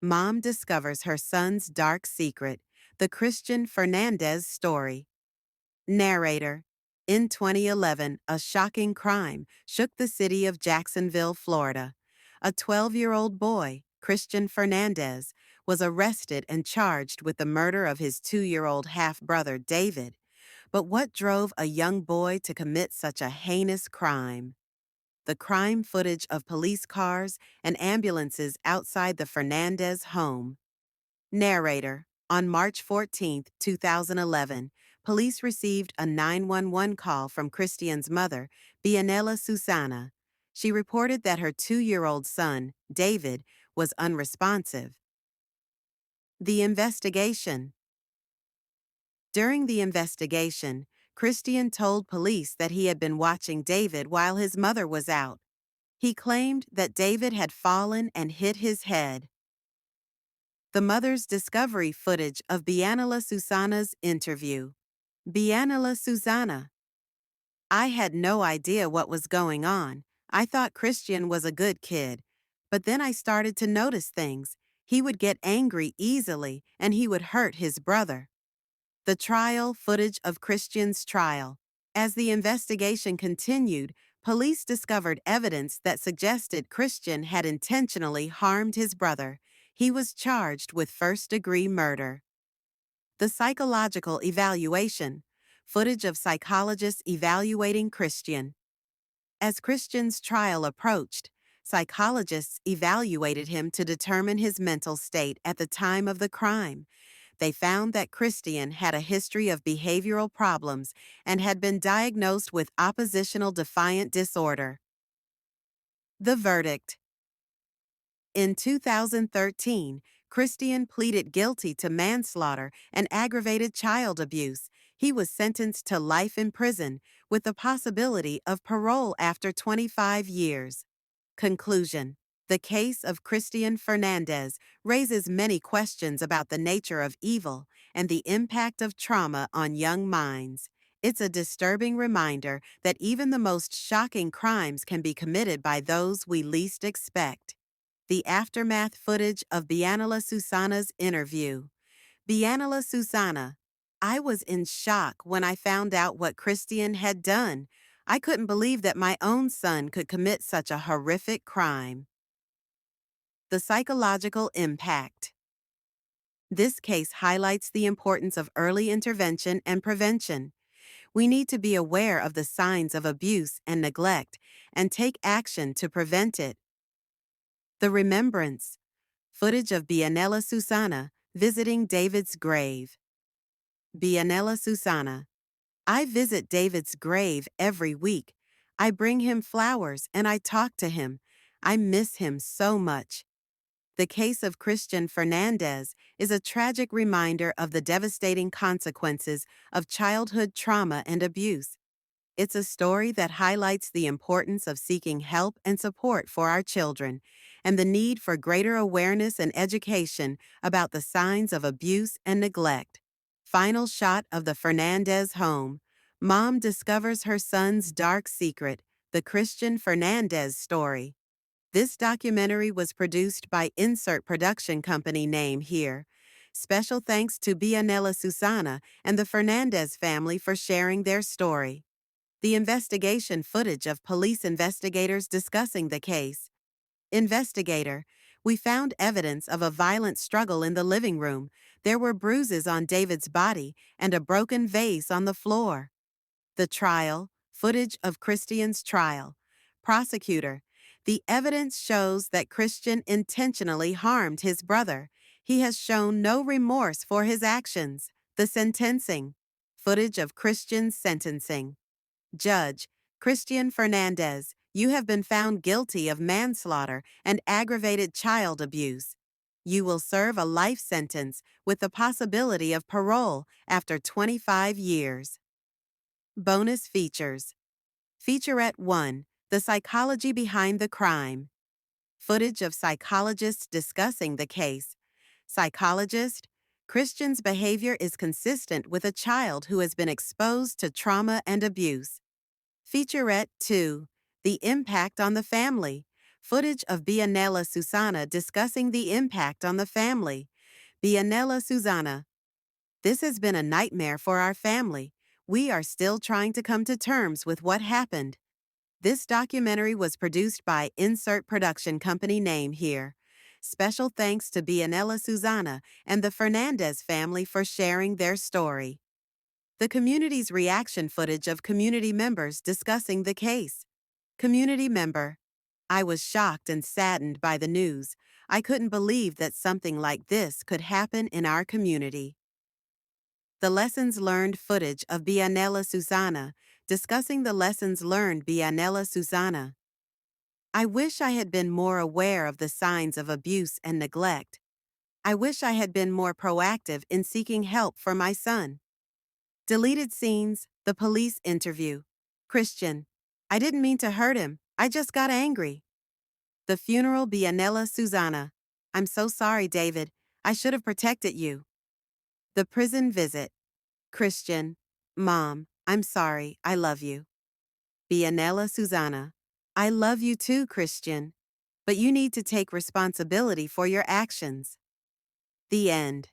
Mom discovers her son's dark secret, the Cristian Fernandez story. Narrator. In 2011, a shocking crime shook the city of Jacksonville, Florida. A 12-year-old boy, Cristian Fernandez, was arrested and charged with the murder of his 2-year-old half-brother, David. But what drove a young boy to commit such a heinous crime? The crime footage of police cars and ambulances outside the Fernandez home. Narrator. On March 14, 2011, police received a 911 call from Cristian's mother, Biannela Susana. She reported that her 2-year-old son, David, was unresponsive. The investigation. During the investigation, Cristian told police that he had been watching David while his mother was out. He claimed that David had fallen and hit his head. The mother's discovery footage of Biannela Susana's interview. Biannela Susana. I had no idea what was going on. I thought Cristian was a good kid. But then I started to notice things. He would get angry easily, and he would hurt his brother. The trial footage of Cristian's trial. As the investigation continued, police discovered evidence that suggested Cristian had intentionally harmed his brother. He was charged with first-degree murder. The psychological evaluation. Footage of psychologists evaluating Cristian. As Cristian's trial approached, psychologists evaluated him to determine his mental state at the time of the crime. They found that Cristian had a history of behavioral problems and had been diagnosed with oppositional defiant disorder. The verdict. In 2013, Cristian pleaded guilty to manslaughter and aggravated child abuse. He was sentenced to life in prison with the possibility of parole after 25 years. Conclusion. The case of Cristian Fernandez raises many questions about the nature of evil and the impact of trauma on young minds. It's a disturbing reminder that even the most shocking crimes can be committed by those we least expect. The aftermath footage of Biannela Susana's interview. Biannela Susana. I was in shock when I found out what Cristian had done. I couldn't believe that my own son could commit such a horrific crime. The psychological impact. This case highlights the importance of early intervention and prevention. We need to be aware of the signs of abuse and neglect and take action to prevent it. The remembrance. Footage of Biannela Susana visiting David's grave. Biannela Susana. I visit David's grave every week. I bring him flowers and I talk to him. I miss him so much. The case of Cristian Fernandez is a tragic reminder of the devastating consequences of childhood trauma and abuse. It's a story that highlights the importance of seeking help and support for our children and the need for greater awareness and education about the signs of abuse and neglect. Final shot of the Fernandez home. Mom discovers her son's dark secret, the Cristian Fernandez story. This documentary was produced by Insert Production Company name here. Special thanks to Biannela Susana and the Fernandez family for sharing their story. The investigation footage of police investigators discussing the case. Investigator, we found evidence of a violent struggle in the living room. There were bruises on David's body and a broken vase on the floor. The trial, footage of Cristian's trial. Prosecutor, the evidence shows that Cristian intentionally harmed his brother. He has shown no remorse for his actions. The sentencing. Footage of Cristian's sentencing. Judge, Cristian Fernandez, you have been found guilty of manslaughter and aggravated child abuse. You will serve a life sentence with the possibility of parole after 25 years. Bonus features. Featurette 1. The psychology behind the crime. Footage of psychologists discussing the case. Psychologist, Cristian's behavior is consistent with a child who has been exposed to trauma and abuse. Featurette 2. The impact on the family. Footage of Biannela Susana discussing the impact on the family. Biannela Susana. This has been a nightmare for our family. We are still trying to come to terms with what happened. This documentary was produced by Insert Production Company name here. Special thanks to Biannela Susana and the Fernandez family for sharing their story. The community's reaction footage of community members discussing the case. Community member. I was shocked and saddened by the news. I couldn't believe that something like this could happen in our community. The lessons learned footage of Biannela Susana, discussing the lessons learned Biannela Susana. I wish I had been more aware of the signs of abuse and neglect. I wish I had been more proactive in seeking help for my son. Deleted scenes, the police interview. Cristian. I didn't mean to hurt him. I just got angry. The funeral Biannela Susana. I'm so sorry, David. I should have protected you. The prison visit. Cristian. Mom, I'm sorry. I love you. Biannela Susana. I love you too, Cristian. But you need to take responsibility for your actions. The end.